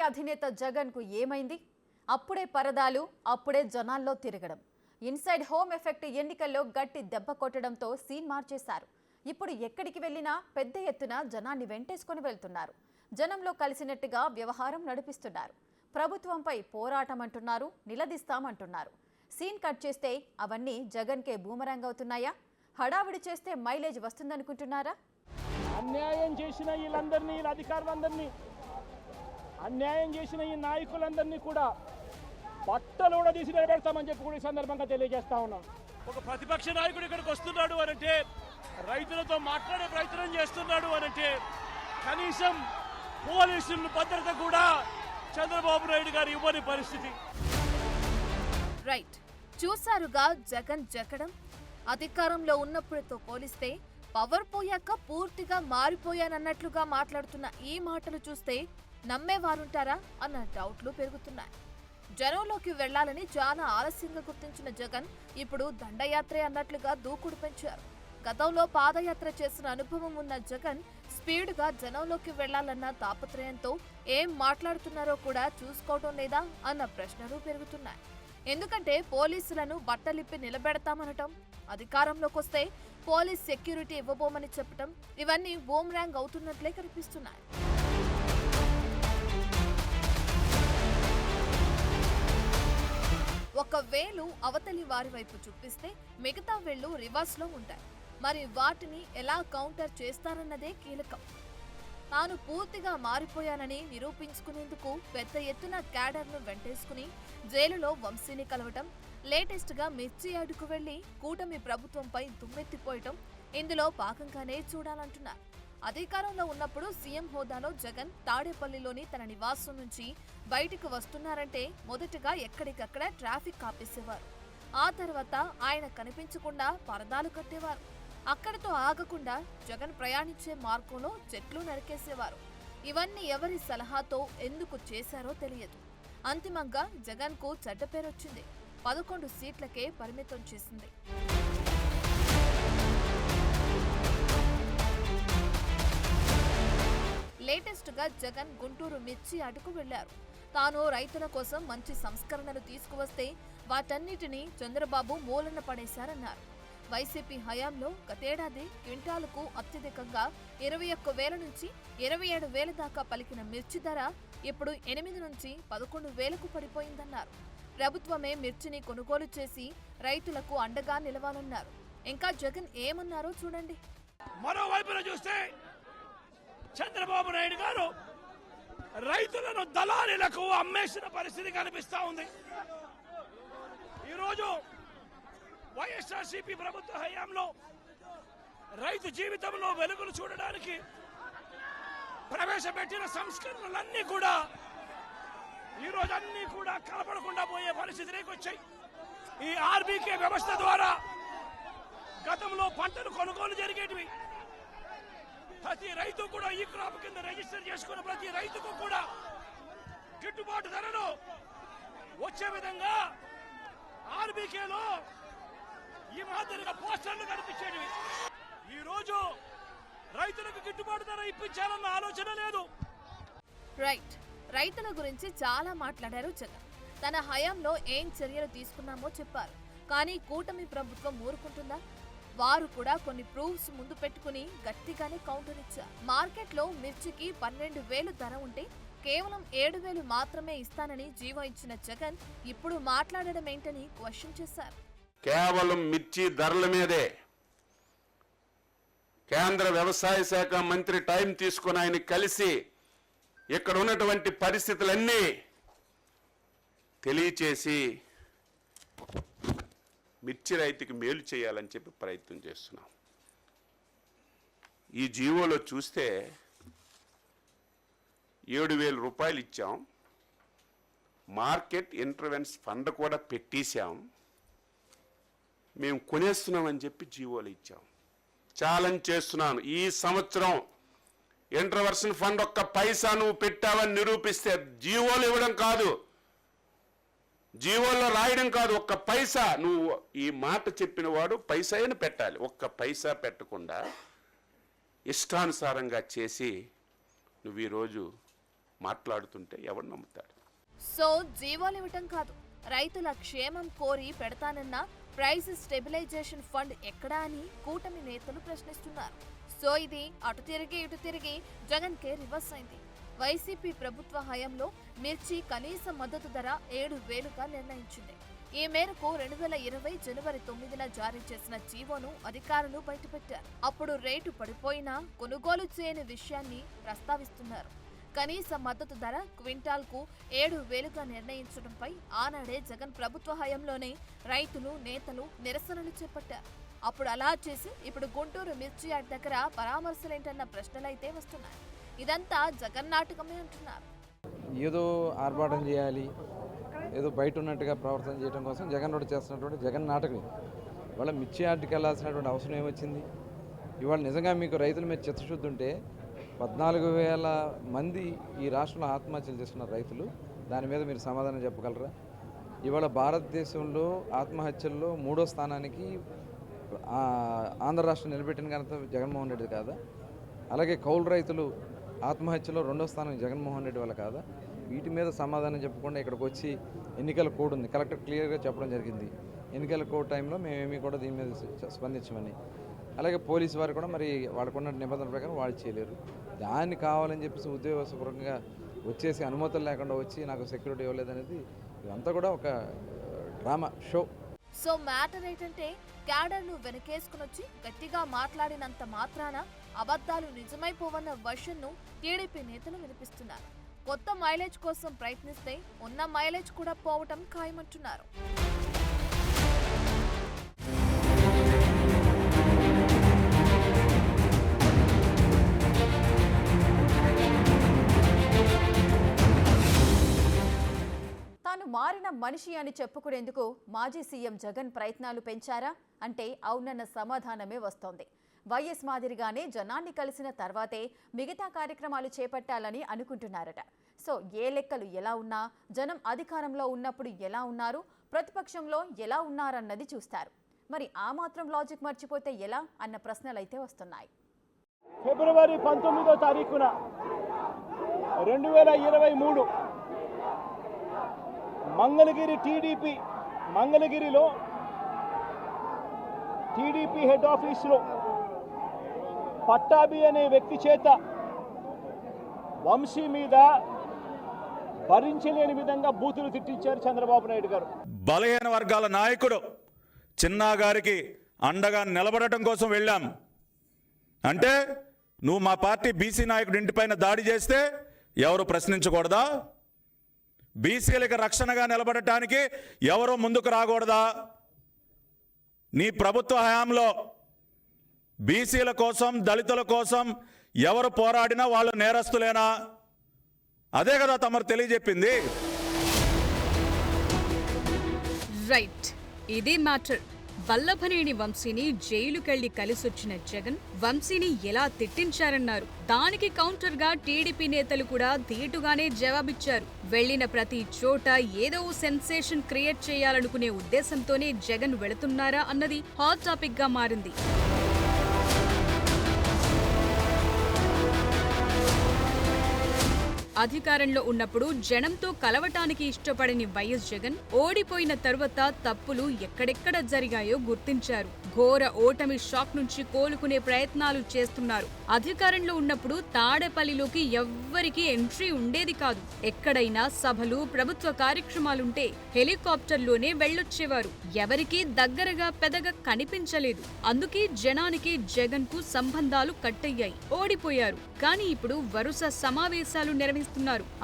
అధినేత జగన్కు ఏమైంది? అప్పుడే పరదాలు, అప్పుడే జనాల్లో తిరగడం. ఇన్సైడ్ హోమ్ ఎఫెక్ట్ ఎన్నికల్లో గట్టి దెబ్బ కొట్టడంతో సీన్ మార్చేశారు. ఇప్పుడు ఎక్కడికి వెళ్ళినా పెద్ద ఎత్తున జనాన్ని వెంటేసుకొని వెళ్తున్నారు. జనంలో కలిసినట్టుగా వ్యవహారం నడిపిస్తున్నారు. ప్రభుత్వంపై పోరాటం అంటున్నారు, నిలదీస్తామంటున్నారు. సీన్ కట్ చేస్తే అవన్నీ జగన్కే బూమరాంగ్ అవుతున్నాయా? హడావిడి చేస్తే మైలేజ్ వస్తుందనుకుంటున్నారా? అన్యాయం చేసిన వీళ్ళందరినీ, వీళ్ళ అధికారులందరినీ, అన్యాయం చేసిన ఈ నాయకులందరినీ కూడా బట్టలు కూడా తీసి నిలబెడతామని చెప్పి కూడా ఈ సందర్భంగా తెలియజేస్తా ఉన్నాం. ఒక ప్రతిపక్ష నాయకుడు ఇక్కడికి వస్తున్నాడు అనంటే, రైతులతో మాట్లాడే ప్రయత్నం చేస్తున్నాడు అనంటే, కనీసం పోలీసుల భద్రత కూడా చంద్రబాబు నాయుడు గారు ఇవ్వని పరిస్థితి. రైట్, చూసారుగా జగన్ జగడం. అధికారంలో ఉన్నప్పుడుతో పోలిస్తే పవర్ పోయాక పూర్తిగా మారిపోయానన్నట్లుగా మాట్లాడుతున్న ఈ మాటలు చూస్తే నమ్మేవారుంటారా అన్న డౌట్లు పెరుగుతున్నాయి. జనంలోకి వెళ్లాలని చాలా ఆలస్యంగా గుర్తించిన జగన్ ఇప్పుడు దండయాత్రే అన్నట్లుగా దూకుడు పెంచారు. గతంలో పాదయాత్ర చేసిన అనుభవం ఉన్న జగన్ స్పీడ్గా జనంలోకి వెళ్లాలన్న తాపత్రయంతో ఏం మాట్లాడుతున్నారో కూడా చూసుకోవడం లేదా అన్న ప్రశ్నలు పెరుగుతున్నాయి. ఎందుకంటే పోలీసులను బట్టలిప్పి నిలబెడతామనటం, అధికారంలోకి వస్తే పోలీస్ సెక్యూరిటీ ఇవ్వబోమని చెప్పటం, ఇవన్నీ బూమ్రాంగ్ అవుతున్నట్లే కనిపిస్తున్నాయి. ఒక వేలు అవతలి వారి వైపు చూపిస్తే మిగతా వేళ్లు రివర్స్లో ఉంటాయి. మరి వాటిని ఎలా కౌంటర్ చేస్తారన్నదే కీలకం. తాను పూర్తిగా మారిపోయానని నిరూపించుకునేందుకు పెద్ద ఎత్తున క్యాడర్ను వెంటేసుకుని జైలులో వంశీని కలవటం, లేటెస్ట్ గా మిర్చి యార్డుకు వెళ్లి కూటమి ప్రభుత్వంపై దుమ్మెత్తిపోయటం ఇందులో భాగంగానే చూడాలంటున్నారు. అధికారంలో ఉన్నప్పుడు సీఎం హోదాలో జగన్ తాడేపల్లిలోని తన నివాసం నుంచి బయటకు వస్తున్నారంటే మొదటగా ఎక్కడికక్కడ ట్రాఫిక్ ఆపేసేవారు. ఆ తర్వాత ఆయన కనిపించకుండా పరదాలు కట్టేవారు. అక్కడితో ఆగకుండా జగన్ ప్రయాణించే మార్గంలో చెట్లు నరికేసేవారు. ఇవన్నీ ఎవరి సలహాతో ఎందుకు చేశారో తెలియదు. అంతిమంగా జగన్ కు చెడ్డ పేరొచ్చింది. 11 సీట్లకే పరిమితం చేసింది. లేటెస్ట్ గా జగన్ గుంటూరు మిర్చి యార్డుకు వెళ్లారు. తాను రైతుల కోసం మంచి సంస్కరణలు తీసుకువస్తే వాటన్నిటినీ చంద్రబాబు మూలన పడేశారన్నారు. వైసీపీ హయాంలో గతేడాది క్వింటాలకు అత్యధికంగా 21,000 నుంచి 27,000 దాకా పలికిన మిర్చి ధర ఇప్పుడు 8 నుంచి 11,000కు పడిపోయిందన్నారు. ప్రభుత్వమే మిర్చిని కొనుగోలు చేసి రైతులకు అండగా నిలవాలన్నారు. ఇంకా జగన్ ఏమన్నారో చూడండి. మరోవైపున చూస్తే చంద్రబాబు నాయుడు గారు రైతులను దళారీలకు అమ్మేసిన పరిస్థితి కనిపిస్తా ఉంది. ఈరోజు వైఎస్ఆర్సీపీ ప్రభుత్వ హయాంలో రైతు జీవితంలో వెలుగులు చూడడానికి ప్రవేశపెట్టిన సంస్కరణలన్నీ కూడా ఈరోజు అన్ని కూడా కలపడకుండా పోయే పరిస్థితిలోకి వచ్చాయి. ఈ ఆర్బీకే వ్యవస్థ ద్వారా గతంలో పంటలు కొనుగోలు జరిగేటివి. ప్రతి రైతు కూడా ఈ క్రాప్ కింద రిజిస్టర్ చేసుకున్న ప్రతి రైతుకు కూడా గిట్టుబాటు ధరలు వచ్చే విధంగా ఆర్బీకేలో ఈ మాదిరిగా పోస్టర్లు కనిపించేవి. ఈ రోజు రైతులకు గిట్టుబాటు ధర ఇప్పించాలన్న ఆలోచన లేదు. రైట్, రైతుల గురించి చాలా మాట్లాడారు జగన్. తన హయాంలో ఏం చర్యలు తీసుకున్నామో చెప్పారు. కానీ కూటమి ప్రభుత్వం ఊరుకుంటుందా? వారు కూడా కొన్ని ప్రూఫ్స్ ముందు పెట్టుకుని గట్టిగానే కౌంటర్ ఇచ్చారు. మార్కెట్లో మిర్చికి 12,000 ధర ఉంటే కేవలం 7,000 మాత్రమే ఇస్తానని జీవో ఇచ్చిన జగన్ ఇప్పుడు మాట్లాడడం ఏంటని క్వశ్చన్ చేశారు. కేవలం మిర్చి ధరల మీదే కేంద్ర వ్యవసాయ శాఖ మంత్రి టైం తీసుకుని ఆయన కలిసి ఇక్కడ ఉన్నటువంటి పరిస్థితులన్నీ తెలియచేసి మిర్చి రైతుకి మేలు చేయాలని చెప్పి ప్రయత్నం చేస్తున్నాం. ఈ జీవోలో చూస్తే 7,000 రూపాయలు ఇచ్చాం. మార్కెట్ ఇంటర్వెన్స్ ఫండ్ కూడా పెట్టేశాం. మేము కొనేస్తున్నామని చెప్పి జీవోలు ఇచ్చాం. ఛాలెంజ్ చేస్తున్నాను, ఈ సంవత్సరం ఇంటర్వర్షన్ ఫండ్ ఒక్క పైసా నువ్వు పెట్టావని నిరూపిస్తే జీవోలు ఇవ్వడం కాదు, జీవోల్లో రాయడం కాదు, ఒక్క పైసా నువ్వు ఈ మాట చెప్పిన వాడు పైసాను పెట్టాలి. ఒక్క పైసా పెట్టకుండా ఇష్టానుసారంగా చేసి నువ్వు ఈరోజు మాట్లాడుతుంటే ఎవరు నమ్ముతాడు? సో జీవోలు ఇవ్వటం కాదు, రైతుల క్షేమం కోరి పెడతానన్న ప్రైస్ స్టెబిలైజేషన్ ఫండ్ ఎక్కడా అని కూటమి నేతలు ప్రశ్నిస్తున్నారు. సో ఇది అటు తిరిగి ఇటు తిరిగి జగన్ కే రివర్స్ అయింది. వైసీపీ ప్రభుత్వ హయాంలో మిర్చి కనీస మద్దతు ధర 7,000గా నిర్ణయించింది. ఈ మేరకు 2020 జనవరి 9న జారీ చేసిన జీవోను అధికారులు బయటపెట్టారు. అప్పుడు రేటు పడిపోయినా కొనుగోలు చేయని విషయాన్ని ప్రస్తావిస్తున్నారు. కనీస మద్దతు ధర క్వింటాల్కు 7,000గా నిర్ణయించడంపై ఆనాడే జగన్ ప్రభుత్వ హయాంలోనే రైతులు, నేతలు నిరసనలు చేపట్టారు. అప్పుడు అలా చేసి ఇప్పుడు గుంటూరు మిర్చి యార్డ్ దగ్గర పరామర్శలేంటన్న ప్రశ్నలైతే వస్తున్నాయి. ఇదంతా జగన్ నాటకమే అంటున్నారు. ఏదో ఆర్భాటం చేయాలి, ఏదో బయట ఉన్నట్టుగా ప్రవర్తన చేయడం కోసం జగన్ రోడ్డు చేస్తున్నటువంటి జగన్ నాటకం. ఇవాళ మిర్చి యార్డ్కి వెళ్ళాల్సినటువంటి అవసరం ఏమొచ్చింది? ఇవాళ నిజంగా మీకు రైతుల మీద చిత్తశుద్ధి ఉంటే 14,000 మంది ఈ రాష్ట్రంలో ఆత్మహత్యలు చేస్తున్న రైతులు, దాని మీద మీరు సమాధానం చెప్పగలరా? ఇవాళ భారతదేశంలో ఆత్మహత్యల్లో 3వ స్థానానికి ఆంధ్ర రాష్ట్రం నిలబెట్టిన ఘనత జగన్మోహన్ రెడ్డి కాదా? అలాగే కౌలు రైతులు ఆత్మహత్యలో 2వ స్థానం జగన్మోహన్ రెడ్డి వల్ల కాదా? వీటి మీద సమాధానం చెప్పకుండా ఇక్కడికి వచ్చి ఎన్నికల కోడ్ ఉంది, కలెక్టర్ క్లియర్గా చెప్పడం జరిగింది. ఎన్నికల కోడ్ టైంలో మేమేమీ కూడా దీని మీద స్పందించమని. అలాగే పోలీసు వారు కూడా మరి వాళ్ళకున్న నిబంధనల ప్రకారం వాళ్ళు చేయలేరు. దాన్ని కావాలని చెప్పేసి ఉద్యోగపూర్వకంగా వచ్చేసి అనుమతులు లేకుండా వచ్చి నాకు సెక్యూరిటీ ఇవ్వలేదనేది ఇదంతా కూడా ఒక డ్రామా షో. సో మ్యాటర్ ఏంటంటే క్యాడర్ను వెనకేసుకుని వచ్చి గట్టిగా మాట్లాడినంత మాత్రాన అబద్ధాలు నిజమైపోవన్న వర్షన్ను టీడీపీ నేతలు వినిపిస్తున్నారు. కొత్త మైలేజ్ కోసం ప్రయత్నిస్తే ఉన్న మైలేజ్ కూడా పోవటం ఖాయమంటున్నారు. తాను మారిన మనిషి అని చెప్పుకునేందుకు మాజీ సీఎం జగన్ ప్రయత్నాలు పెంచారా అంటే అవునన్న సమాధానమే వస్తోంది. వైఎస్ మాదిరిగానే జనాన్ని కలిసిన తర్వాతే మిగతా కార్యక్రమాలు చేపట్టాలని అనుకుంటున్నారట. సో ఏ లెక్కలు ఎలా ఉన్నా జనం అధికారంలో ఉన్నప్పుడు ఎలా ఉన్నారు, ప్రతిపక్షంలో ఎలా ఉన్నారన్నది చూస్తారు. మరి ఆ మాత్రం లాజిక్ మర్చిపోతే ఎలా అన్న ప్రశ్నలైతే వస్తున్నాయి. ఫిబ్రవరి 19వ తారీఖున 2023 మంగళగిరి మంగళగిరిలో టీడీపీ హెడ్ ఆఫీసులో పట్టాభి అనే వ్యక్తి చేత వంశీ మీద భరించలేని విధంగా బూతులు తిట్టించారు చంద్రబాబు నాయుడు గారు. బలహీన వర్గాల నాయకుడు చిన్నా గారికి అండగా నిలబడటం కోసం వెళ్ళాం. అంటే నువ్వు మా పార్టీ బీసీ నాయకుడి ఇంటిపైన దాడి చేస్తే ఎవరు ప్రశ్నించకూడదా? బీసీలకు రక్షణగా నిలబడటానికి ఎవరు ముందుకు రాకూడదా? నీ ప్రభుత్వ హయాంలో బీసీల కోసం, దళితుల కోసం ఎవరు పోరాడినా వాళ్ళు నేరస్తులేనా? అదే కదా తమరు తెలియజెప్పింది. రైట్, ఇదే మ్యాటర్. వల్లభనేని వంశీని జైలుకెళ్లి కలిసొచ్చిన జగన్ వంశీని ఎలా తిట్టించారన్నారు. దానికి కౌంటర్ గా టీడీపీ నేతలు కూడా ధీటుగానే జవాబిచ్చారు. వెళ్లిన ప్రతి చోట ఏదో సెన్సేషన్ క్రియేట్ చేయాలనుకునే ఉద్దేశంతోనే జగన్ వెళుతున్నారా అన్నది హాట్ టాపిక్ గా మారింది. అధికారంలో ఉన్నప్పుడు జనంతో కలవటానికి ఇష్టపడని వైఎస్ జగన్ ఓడిపోయిన తరువాత తప్పులు ఎక్కడెక్కడ జరిగాయో గుర్తించారు. ఘోర ఓటమి షాక్ నుంచి కోలుకునే ప్రయత్నాలు చేస్తున్నారు. అధికారంలో ఉన్నప్పుడు తాడేపల్లిలోకి ఎవ్వరికీ ఎంట్రీ ఉండేది కాదు. ఎక్కడైనా సభలు, ప్రభుత్వ కార్యక్రమాలుంటే హెలికాప్టర్లోనే వెళ్లొచ్చేవారు. ఎవరికీ దగ్గరగా పెదగా కనిపించలేదు. అందుకే జనానికి జగన్ కు సంబంధాలు కట్టయ్యాయి. ఓడిపోయారు, కానీ ఇప్పుడు వరుస సమావేశాలు నిర్వహిస్తున్నారు.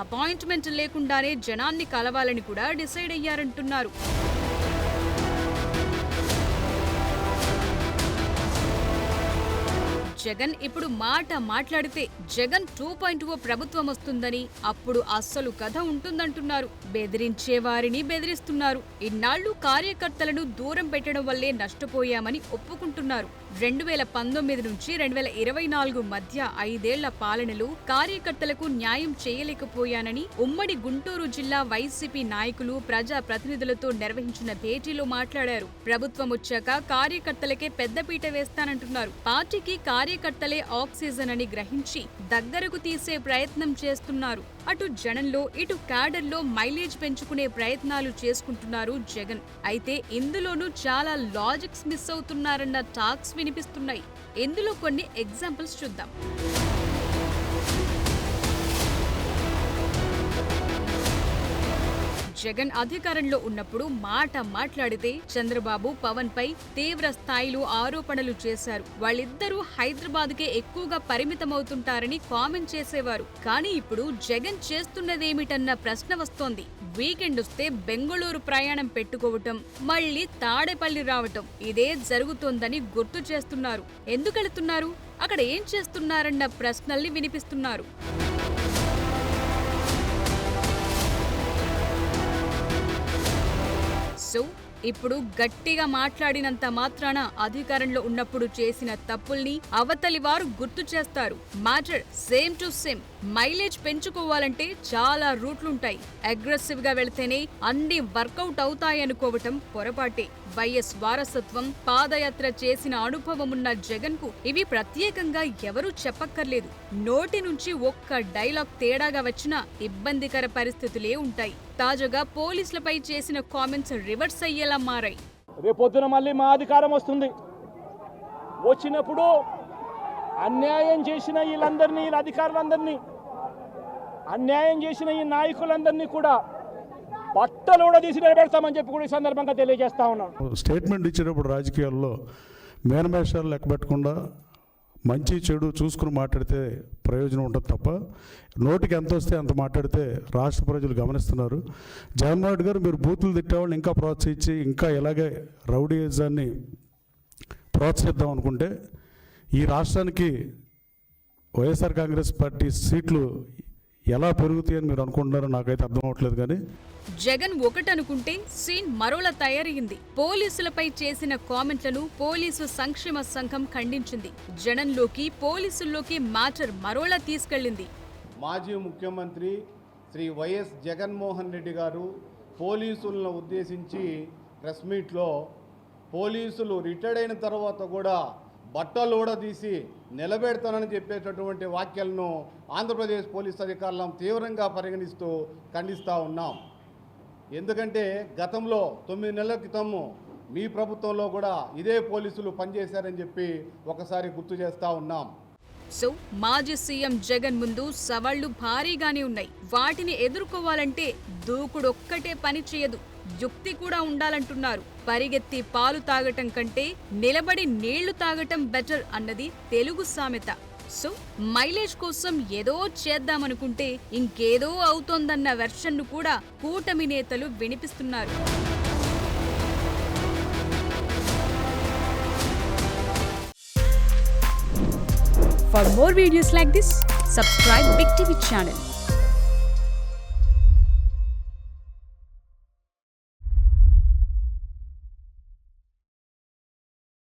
అపాయింట్మెంట్ లేకుండానే జనాన్ని కలవాలని కూడా డిసైడ్ అయ్యారంటున్నారు. జగన్ ఇప్పుడు మాట్లాడితే జగన్ 2.0 ప్రభుత్వం వస్తుందని, అప్పుడు అస్సలు కథ ఉంటుందంటున్నారు. బెదిరించే వారిని బెదిరిస్తున్నారు. ఇన్నాళ్లు కార్యకర్తలను దూరం పెట్టడం వల్లే నష్టపోయామని ఒప్పుకుంటున్నారు. 2019 నుంచి 2024 మధ్య 5 ఏళ్ల పాలనలో కార్యకర్తలకు న్యాయం చేయలేకపోయానని ఉమ్మడి గుంటూరు జిల్లా వైసీపీ నాయకులు, ప్రజా ప్రతినిధులతో నిర్వహించిన భేటీలో మాట్లాడారు. ప్రభుత్వం వచ్చాక కార్యకర్తలకే పెద్దపీట వేస్తానంటున్నారు. పార్టీకి కార్యకర్తలే ఆక్సిజన్ అని గ్రహించి దగ్గరకు తీసే ప్రయత్నం చేస్తున్నారు. అటు జనంలో ఇటు క్యాడర్లో మైలేజ్ పెంచుకునే ప్రయత్నాలు చేసుకుంటున్నారు జగన్. అయితే ఇందులోనూ చాలా లాజిక్స్ మిస్ అవుతున్నారన్న టాక్స్ వినిపిస్తున్నాయి. ఇందులో కొన్ని ఎగ్జాంపుల్స్ చూద్దాం. జగన్ అధికారంలో ఉన్నప్పుడు మాట్లాడితే చంద్రబాబు పవన్ పై తీవ్ర స్థాయిలో ఆరోపణలు చేశారు. వాళ్ళిద్దరూ హైదరాబాద్కే ఎక్కువగా పరిమితమవుతుంటారని కామెంట్ చేసేవారు. కానీ ఇప్పుడు జగన్ చేస్తున్నదేమిటన్న ప్రశ్న వస్తోంది. వీకెండ్ వస్తే బెంగళూరు ప్రయాణం పెట్టుకోవటం, మళ్లీ తాడేపల్లి రావటం ఇదే జరుగుతోందని గుర్తు చేస్తున్నారు. ఎందుకెళ్తున్నారు, అక్కడ ఏం చేస్తున్నారన్న ప్రశ్నల్ని వినిపిస్తున్నారు. సో ఇప్పుడు గట్టిగా మాట్లాడినంత మాత్రాన అధికారంలో ఉన్నప్పుడు చేసిన తప్పుల్ని అవతలి వారు గుర్తు చేస్తారు. Matter same to same. Mileage పెంచుకోవాలంటే చాలా రూట్లుంటాయి. అగ్రెసివ్ గా వెళితేనే అన్ని వర్కౌట్ అవుతాయనుకోవటం పొరపాటే. వైఎస్ వారసత్వం, పాదయాత్ర చేసిన అనుభవమున్న జగన్ కు ఇవి ప్రత్యేకంగా ఎవరూ చెప్పక్కర్లేదు. నోటి నుంచి ఒక్క డైలాగ్ తేడాగా వచ్చినా ఇబ్బందికర పరిస్థితులే ఉంటాయి. తాజాగా పోలీసులపై చేసిన కామెంట్స్ రివర్స్ అయ్యేలా మారాయి. రేపొద్దున మళ్ళీ మా అధికారం వస్తుంది. వచ్చినప్పుడు అన్యాయం చేసిన వీళ్ళందరినీ, వీళ్ళ అధికారులందరినీ, అన్యాయం చేసిన ఈ నాయకులందరినీ కూడా బట్టలు కూడా తీసి నిలబెడతామని చెప్పి కూడా ఈ సందర్భంగా తెలియజేస్తా ఉన్నాను. స్టేట్మెంట్ ఇచ్చేటప్పుడు రాజకీయాల్లో మేనమేషాలు లెక్క పెట్టకుండా మంచి చెడు చూసుకుని మాట్లాడితే ప్రయోజనం ఉంటుంది తప్ప నోటికి ఎంత వస్తే అంత మాట్లాడితే రాష్ట్ర ప్రజలు గమనిస్తున్నారు. జగన్మోహన్ రెడ్డి గారు మీరు బూతులు తిట్టేవాళ్ళని ఇంకా ప్రోత్సహించి ఇంకా ఇలాగే రౌడీయిజాన్ని ప్రోత్సహిద్దాం అనుకుంటే ఈ రాష్ట్రానికి వైఎస్ఆర్ కాంగ్రెస్ పార్టీ సీట్లు ఎలా పెరుగుతాయని మీరు అనుకుంటున్నారో నాకైతే అర్థం అవ్వట్లేదు. కానీ జగన్ ఒకటనుకుంటే సీన్ మరోలా తయారయ్యింది. పోలీసులపై చేసిన కామెంట్లను పోలీసు సంక్షేమ సంఘం ఖండించింది. జనంలోకి పోలీసుల్లోకి మ్యాటర్ మరోలా తీసుకెళ్లింది. మాజీ ముఖ్యమంత్రి శ్రీ వైఎస్ జగన్మోహన్ రెడ్డి గారు పోలీసులను ఉద్దేశించి ప్రెస్ మీట్లో పోలీసులు రిటైర్డ్ అయిన తర్వాత కూడా బట్టలు ఊడదీసి నిలబెడతానని చెప్పేటటువంటి వాక్యాలను ఆంధ్రప్రదేశ్ పోలీస్ అధికారులను తీవ్రంగా పరిగణిస్తూ ఖండిస్తూ ఉన్నాం. ఎందుకంటే గతంలో 9 నెలల క్రితము మీ ప్రభుత్వంలో కూడా ఇదే పోలీసులు పనిచేశారని చెప్పి ఒకసారి గుర్తు చేస్తూ ఉన్నాం. సో మాజీ సీఎం జగన్ ముందు సవాళ్లు భారీగానే ఉన్నాయి. వాటిని ఎదుర్కోవాలంటే దూకుడొక్కటే పని చేయదు, యుక్తి కూడా ఉండాలంటున్నారు. పరిగెత్తి పాలు తాగటం కంటే నిలబడి నీళ్లు తాగటం బెటర్ అన్నది తెలుగు సామెత. సో మైలేజ్ కోసం ఏదో చేద్దామనుకుంటే ఇంకేదో అవుతోందన్న వెర్షన్ను కూడా కూటమి నేతలు వినిపిస్తున్నారు. For more videos like this, subscribe Big TV channel.